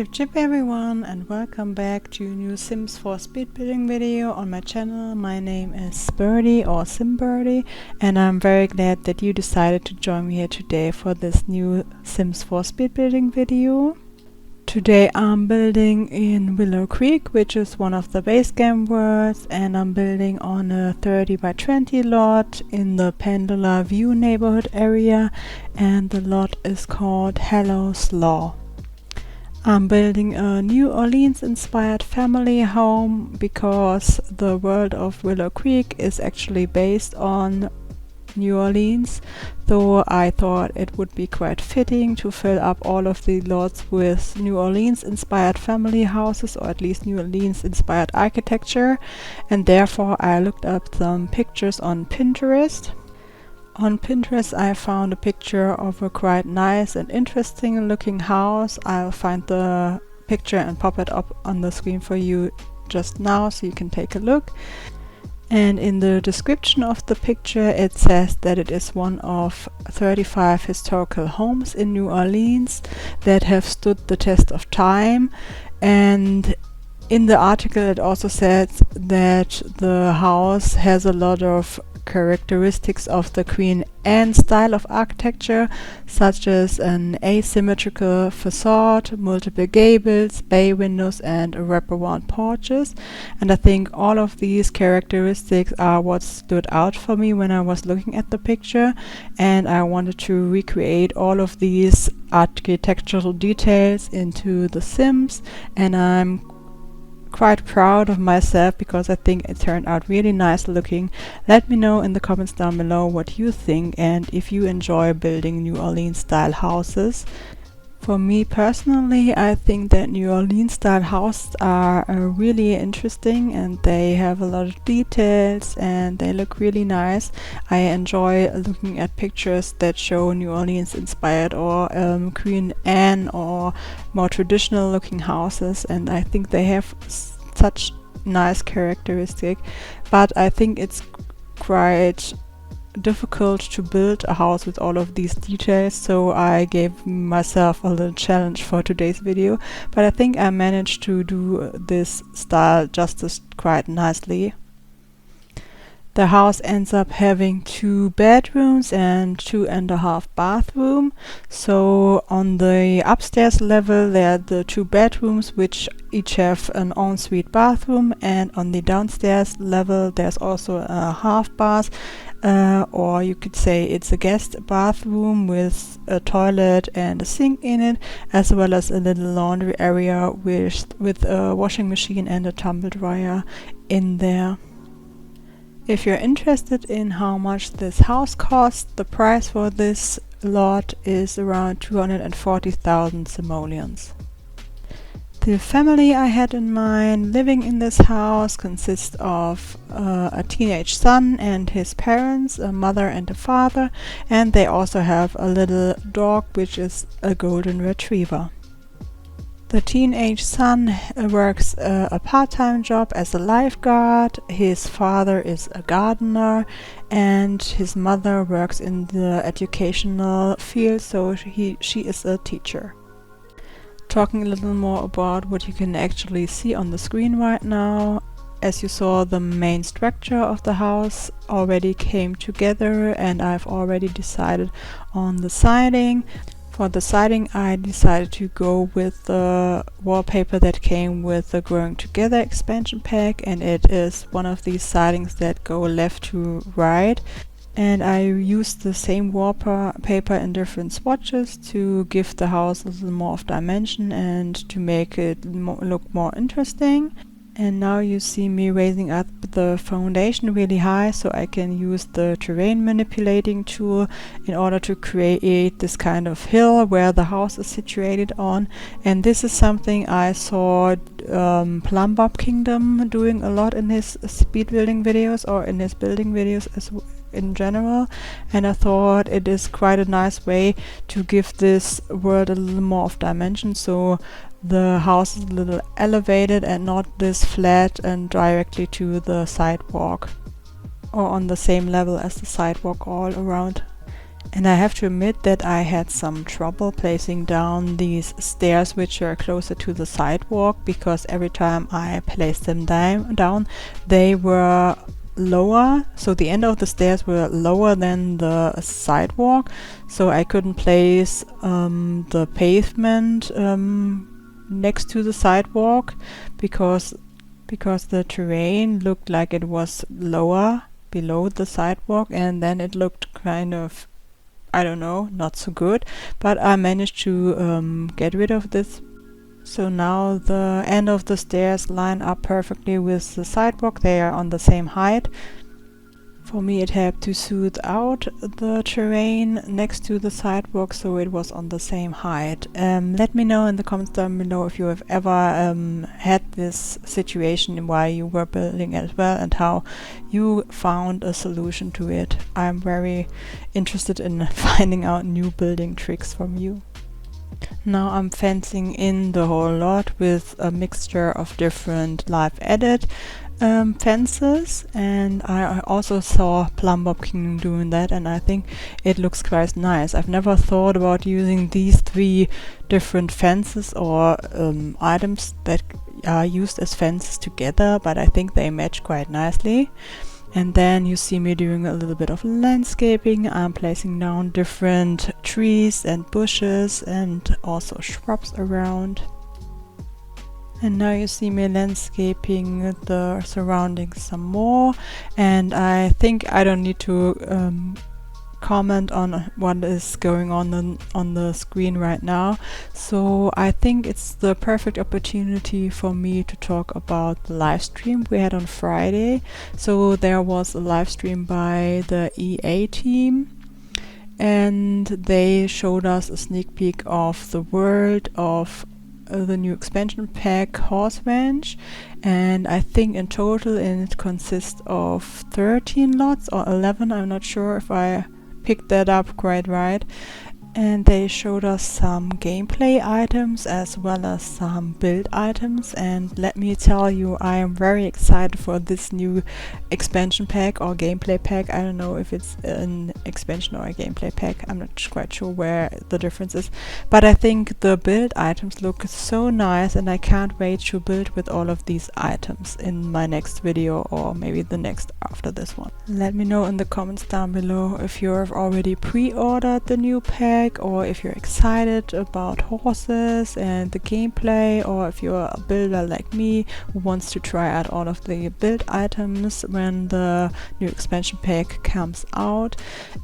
Chip everyone, and welcome back to a new Sims 4 speed building video on my channel. My name is Birdie or SimBirdie, and I'm very glad that you decided to join me here today for this new Sims 4 speed building video. Today I'm building in Willow Creek, which is one of the base game worlds, and I'm building on a 30 by 20 lot in the Pendula View neighborhood area, and the lot is called Hallow Slough. I'm building a New Orleans inspired family home because the world of Willow Creek is actually based on New Orleans, so I thought it would be quite fitting to fill up all of the lots with New Orleans inspired family houses, or at least New Orleans inspired architecture, and therefore I looked up some pictures on Pinterest. On Pinterest I found a picture of a quite nice and interesting looking house. I'll find the picture and pop it up on the screen for you just now so you can take a look. And in the description of the picture it says that it is one of 35 historical homes in New Orleans that have stood the test of time. And in the article it also says that the house has a lot of characteristics of the Queen Anne style of architecture, such as an asymmetrical facade, multiple gables, bay windows, and wraparound porches. And I think all of these characteristics are what stood out for me when I was looking at the picture, and I wanted to recreate all of these architectural details into The Sims, and I'm quite proud of myself because I think it turned out really nice looking. Let me know in the comments down below what you think and if you enjoy building New Orleans style houses. For me personally, I think that New Orleans style houses are really interesting, and they have a lot of details and they look really nice. I enjoy looking at pictures that show New Orleans inspired or Queen Anne or more traditional looking houses, and I think they have such nice characteristic, but I think it's quite difficult to build a house with all of these details, so I gave myself a little challenge for today's video, but I think I managed to do this style justice quite nicely. The house ends up having 2 bedrooms and 2.5 bathrooms. So on the upstairs level there are the 2 bedrooms which each have an ensuite bathroom, and on the downstairs level there's also a half bath, or you could say it's a guest bathroom with a toilet and a sink in it, as well as a little laundry area with a washing machine and a tumble dryer in there. If you're interested in how much this house costs, the price for this lot is around 240,000 simoleons. The family I had in mind living in this house consists of a teenage son and his parents, a mother and a father, and they also have a little dog which is a golden retriever. The teenage son works a part-time job as a lifeguard, his father is a gardener, and his mother works in the educational field, so she is a teacher. Talking a little more about what you can actually see on the screen right now. As you saw, the main structure of the house already came together, and I've already decided on the siding. For the siding I decided to go with the wallpaper that came with the Growing Together expansion pack, and it is one of these sidings that go left to right. And I used the same wallpaper in different swatches to give the house a little more of dimension and to make it look more interesting. And now you see me raising up the foundation really high so I can use the terrain manipulating tool in order to create this kind of hill where the house is situated on. And this is something I saw Plumbob Kingdom doing a lot in his speed building videos, or in his building videos in general, and I thought it is quite a nice way to give this world a little more of dimension, so the house is a little elevated and not this flat and directly to the sidewalk, or on the same level as the sidewalk all around. And I have to admit that I had some trouble placing down these stairs which are closer to the sidewalk, because every time I placed them down they were lower, so the end of the stairs were lower than the sidewalk, so I couldn't place the pavement next to the sidewalk because the terrain looked like it was lower below the sidewalk, and then it looked kind of, I don't know, not so good. But I managed to get rid of this. So now the end of the stairs line up perfectly with the sidewalk. They are on the same height. For me it helped to smooth out the terrain next to the sidewalk, so it was on the same height. Let me know in the comments down below if you have ever had this situation while you were building as well, and how you found a solution to it. I'm very interested in finding out new building tricks from you. Now I'm fencing in the whole lot with a mixture of different live edit fences, and I also saw Plumbob Kingdom doing that, and I think it looks quite nice. I've never thought about using these 3 different fences or items that are used as fences together, but I think they match quite nicely. And then you see me doing a little bit of landscaping. I'm placing down different trees and bushes and also shrubs around. And now you see me landscaping the surroundings some more, and I think I don't need to comment on what is going on the screen right now. So I think it's the perfect opportunity for me to talk about the live stream we had on Friday. So there was a live stream by the EA team, and they showed us a sneak peek of the world of the new expansion pack Horse Ranch, and I think in total it consists of 13 lots or 11. I'm not sure if I picked that up quite right. And they showed us some gameplay items as well as some build items, and let me tell you, I am very excited for this new expansion pack or gameplay pack. I don't know if it's an expansion or a gameplay pack, I'm not quite sure where the difference is, but I think the build items look so nice, and I can't wait to build with all of these items in my next video, or maybe the next after this one. Let me know in the comments down below if you have already pre-ordered the new pack, or if you're excited about horses and the gameplay, or if you're a builder like me who wants to try out all of the build items when the new expansion pack comes out.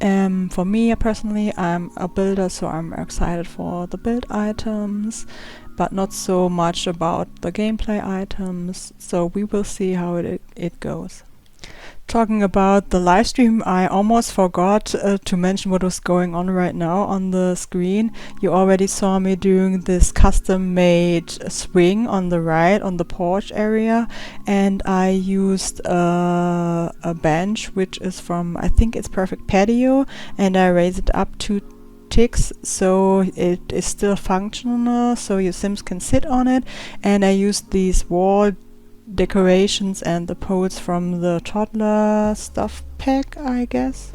For me personally, I'm a builder, so I'm excited for the build items, but not so much about the gameplay items, so we will see how it goes. Talking about the live stream, I almost forgot to mention what was going on right now on the screen. You already saw me doing this custom made swing on the right on the porch area, and I used a bench which is from, I think it's Perfect Patio, and I raised it up 2 ticks so it is still functional, so your Sims can sit on it. And I used these wall decorations and the poles from the Toddler stuff pack, I guess,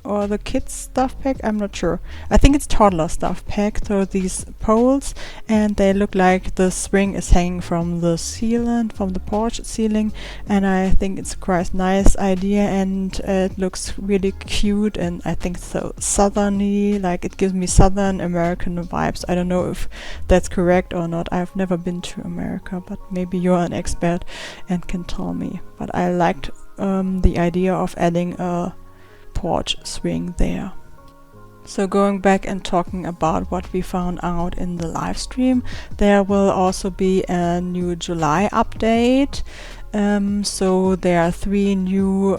or the kids stuff pack, I'm not sure. I think it's Toddler stuff pack. So these poles, and they look like the swing is hanging from the ceiling, from the porch ceiling, and I think it's quite nice idea, and it looks really cute, and I think so southerny, like it gives me Southern American vibes. I don't know if that's correct or not. I've never been to America, but maybe you're an expert and can tell me. But I liked the idea of adding a porch swing there. So going back and talking about what we found out in the live stream, there will also be a new July update. So there are 3 new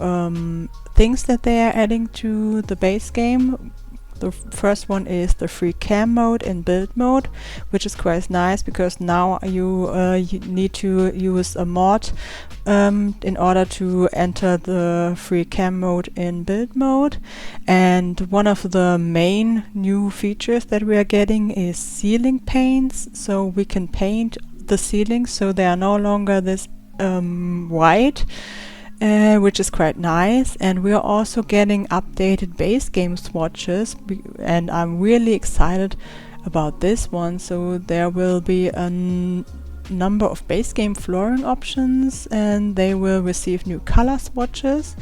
things that they are adding to the base game. The first one is the free cam mode in build mode, which is quite nice because now you need to use a mod in order to enter the free cam mode in build mode. And one of the main new features that we are getting is ceiling paints, so we can paint the ceilings so they are no longer this white. which is quite nice. And we are also getting updated base game swatches, and I'm really excited about this one. So there will be a number of base game flooring options, and they will receive new color swatches.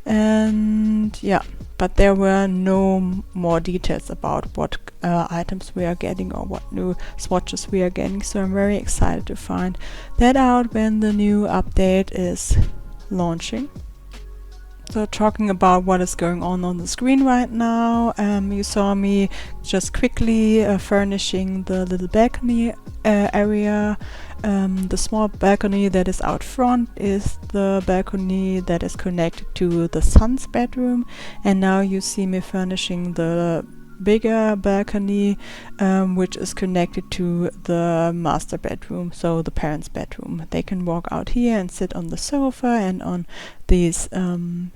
And yeah, but there were no more details about what items we are getting or what new swatches we are getting, so I'm very excited to find that out when the new update is launching. So talking about what is going on the screen right now, you saw me just quickly furnishing the little balcony area. The small balcony that is out front is the balcony that is connected to the son's bedroom, and now you see me furnishing the bigger balcony, which is connected to the master bedroom, so the parents' bedroom. They can walk out here and sit on the sofa and on these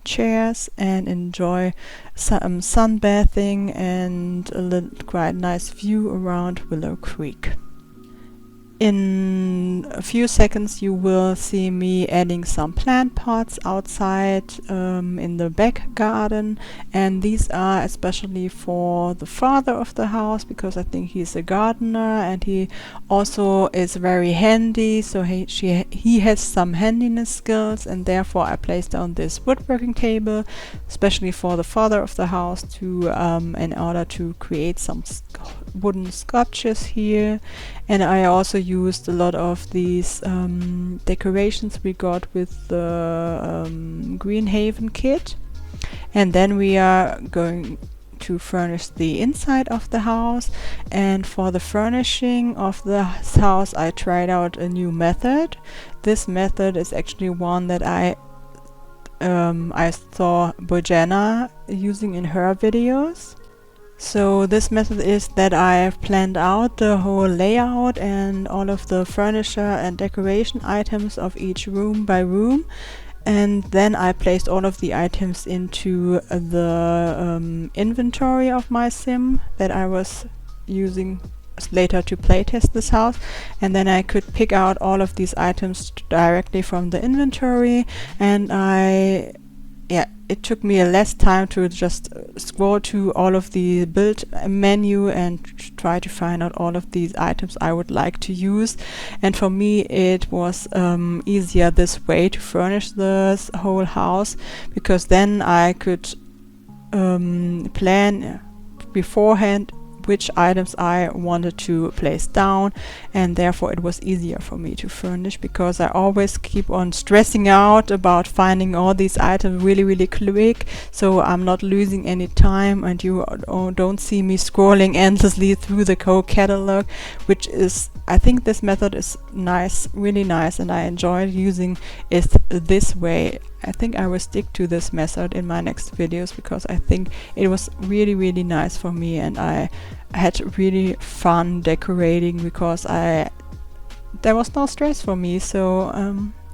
chairs and enjoy some sunbathing and a quite nice view around Willow Creek. In a few seconds you will see me adding some plant pots outside in the back garden, and these are especially for the father of the house because I think he's a gardener and he also is very handy, so he has some handiness skills, and therefore I placed down this woodworking table especially for the father of the house to in order to create some wooden sculptures here. And I also used a lot of these decorations we got with the Greenhaven kit. And then we are going to furnish the inside of the house, and for the furnishing of the house I tried out a new method. This method is actually one that I saw Bojana using in her videos. So this method is that I have planned out the whole layout and all of the furniture and decoration items of each room by room, and then I placed all of the items into the inventory of my sim that I was using later to playtest this house, and then I could pick out all of these items directly from the inventory, and it took me less time to just scroll to all of the build menu and try to find out all of these items I would like to use. And for me it was easier this way to furnish this whole house, because then I could plan beforehand which items I wanted to place down, and therefore it was easier for me to furnish, because I always keep on stressing out about finding all these items really quick, so I'm not losing any time and you don't see me scrolling endlessly through the whole catalog, which is, I think this method is nice, really nice, and I enjoyed using it this way. I think I will stick to this method in my next videos, because I think it was really nice for me, and I had really fun decorating because there was no stress for me. So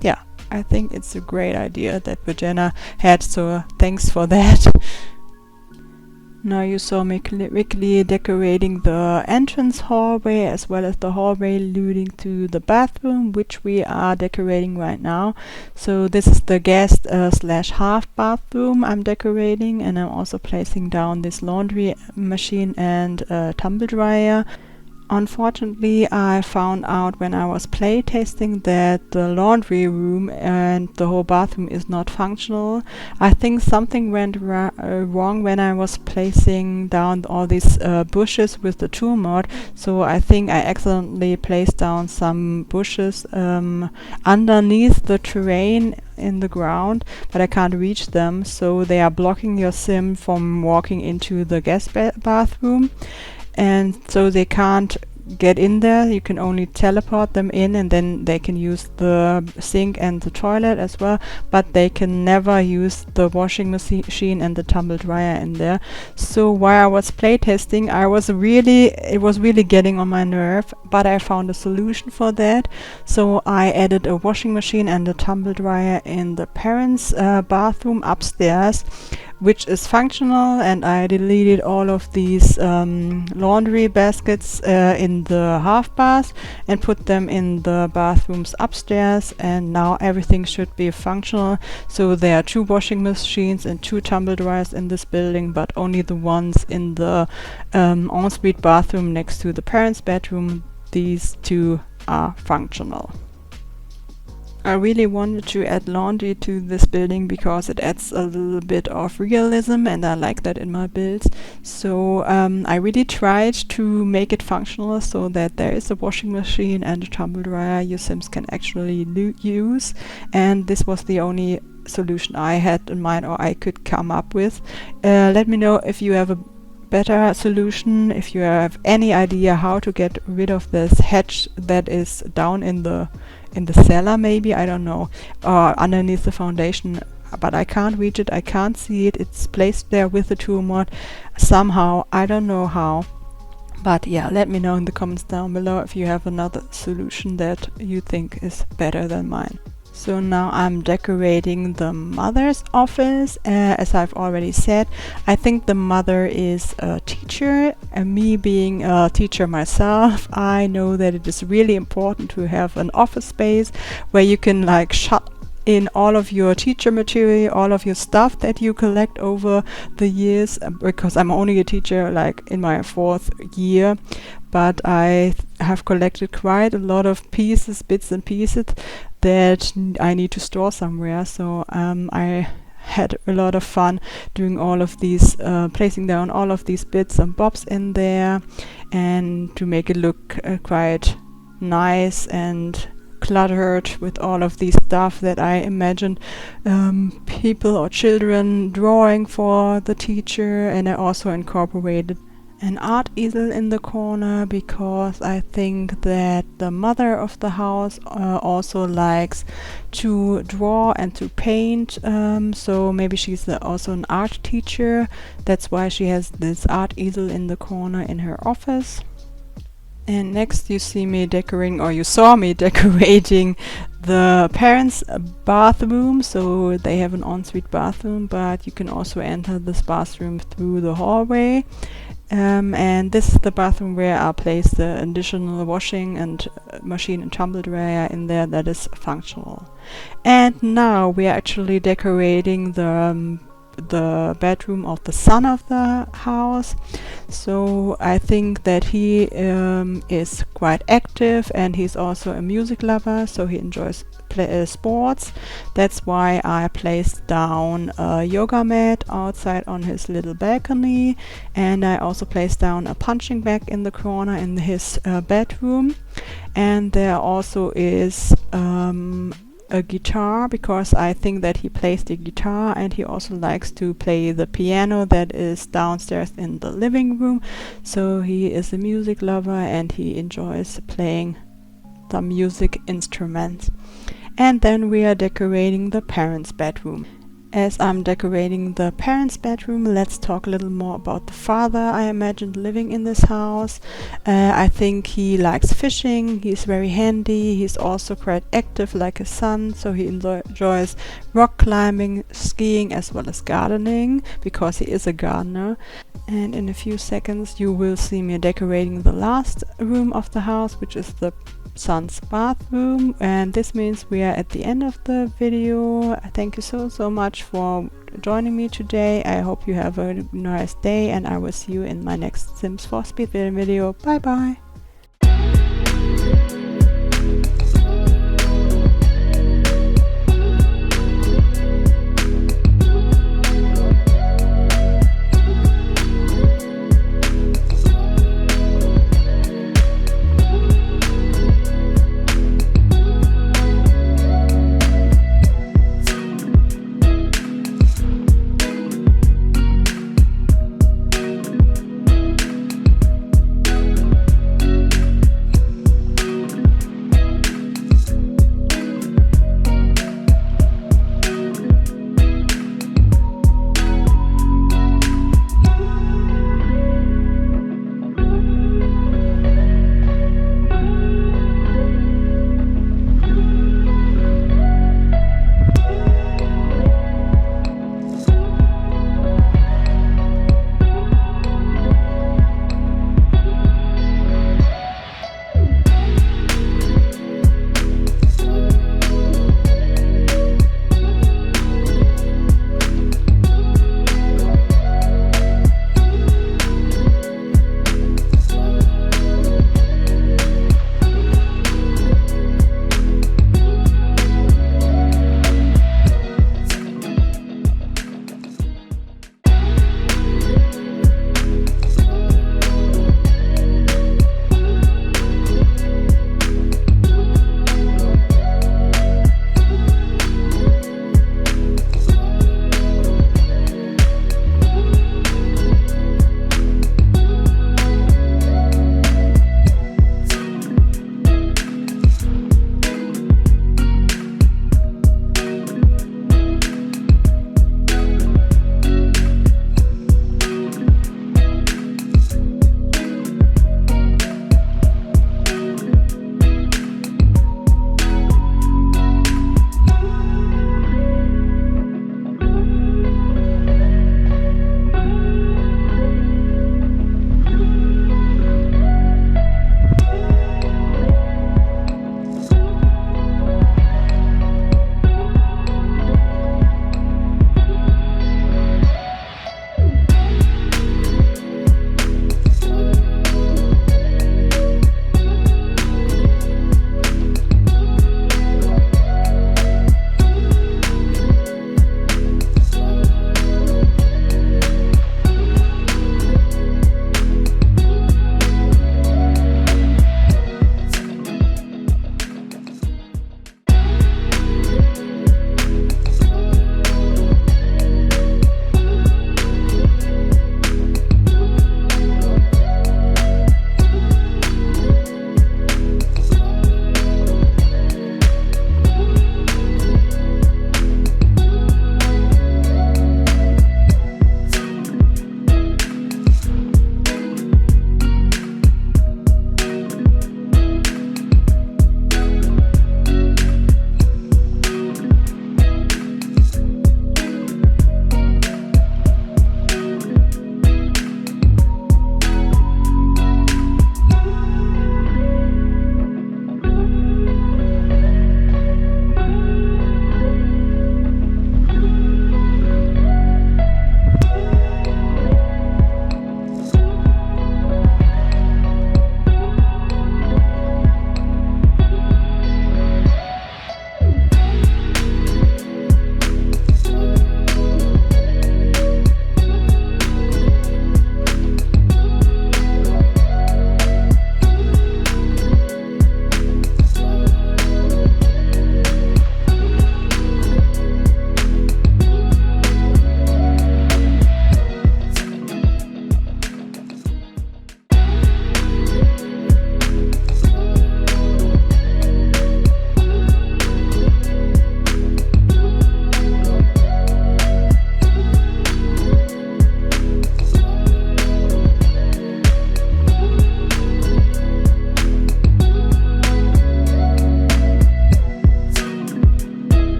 yeah, I think it's a great idea that Virginia had, so thanks for that. Now you saw me quickly decorating the entrance hallway as well as the hallway leading to the bathroom, which we are decorating right now. So this is the guest slash half bathroom I'm decorating, and I'm also placing down this laundry machine and tumble dryer. Unfortunately, I found out when I was playtesting that the laundry room and the whole bathroom is not functional. I think something went wrong when I was placing down all these bushes with the tool mod. So I think I accidentally placed down some bushes underneath the terrain in the ground, but I can't reach them, so they are blocking your sim from walking into the guest bathroom. And so they can't get in there. You can only teleport them in, and then they can use the sink and the toilet as well, but they can never use the washing machine and the tumble dryer in there. So while I was playtesting, it was really getting on my nerve, but I found a solution for that. So I added a washing machine and a tumble dryer in the parents' bathroom upstairs, which is functional, and I deleted all of these laundry baskets in the half bath and put them in the bathrooms upstairs, and now everything should be functional. So there are 2 washing machines and 2 tumble dryers in this building, but only the ones in the ensuite bathroom next to the parents' bedroom. These 2 are functional. I really wanted to add laundry to this building because it adds a little bit of realism, and I like that in my builds. So I really tried to make it functional so that there is a washing machine and a tumble dryer your Sims can actually use, and this was the only solution I had in mind or I could come up with. Let me know if you have a better solution, if you have any idea how to get rid of this hedge that is down in the cellar, maybe, I don't know, or underneath the foundation, but I can't reach it, I can't see it, it's placed there with the tool mod somehow, I don't know how. But yeah, let me know in the comments down below if you have another solution that you think is better than mine. So now I'm decorating the mother's office. As I've already said, I think the mother is a teacher, and me being a teacher myself, I know that it is really important to have an office space where you can like shut in all of your teacher material, all of your stuff that you collect over the years, because I'm only a teacher like in my 4th year, but I have collected quite a lot of pieces, bits and pieces that I need to store somewhere. So I had a lot of fun doing all of these, placing down all of these bits and bobs in there, and to make it look quite nice and cluttered with all of these stuff that I imagined people or children drawing for the teacher. And I also incorporated an art easel in the corner because I think that the mother of the house also likes to draw and to paint, so maybe she's also an art teacher. That's why she has this art easel in the corner in her office. And next you see me decorating, or you saw me decorating the parents' bathroom. So they have an ensuite bathroom, but you can also enter this bathroom through the hallway. And this is the bathroom where I place the additional washing and machine and tumble dryer in there that is functional. And now we are actually decorating the bedroom of the son of the house. So I think that he is quite active, and he's also a music lover, so he enjoys sports. That's why I placed down a yoga mat outside on his little balcony, and I also placed down a punching bag in the corner in his bedroom. And there also is a guitar, because I think that he plays the guitar, and he also likes to play the piano that is downstairs in the living room. So he is a music lover and he enjoys playing the music instruments. And then we are decorating the parents' bedroom. As I'm decorating the parents' bedroom, let's talk a little more about the father I imagined living in this house. I think he likes fishing, he's very handy, he's also quite active like his son, so he enjoys rock climbing, skiing, as well as gardening, because he is a gardener. And in a few seconds you will see me decorating the last room of the house, which is the son's bathroom. And this means we are at the end of the video. Thank you so much for joining me today. I hope you have a nice day, and I will see you in my next Sims 4 speed building video. Bye bye.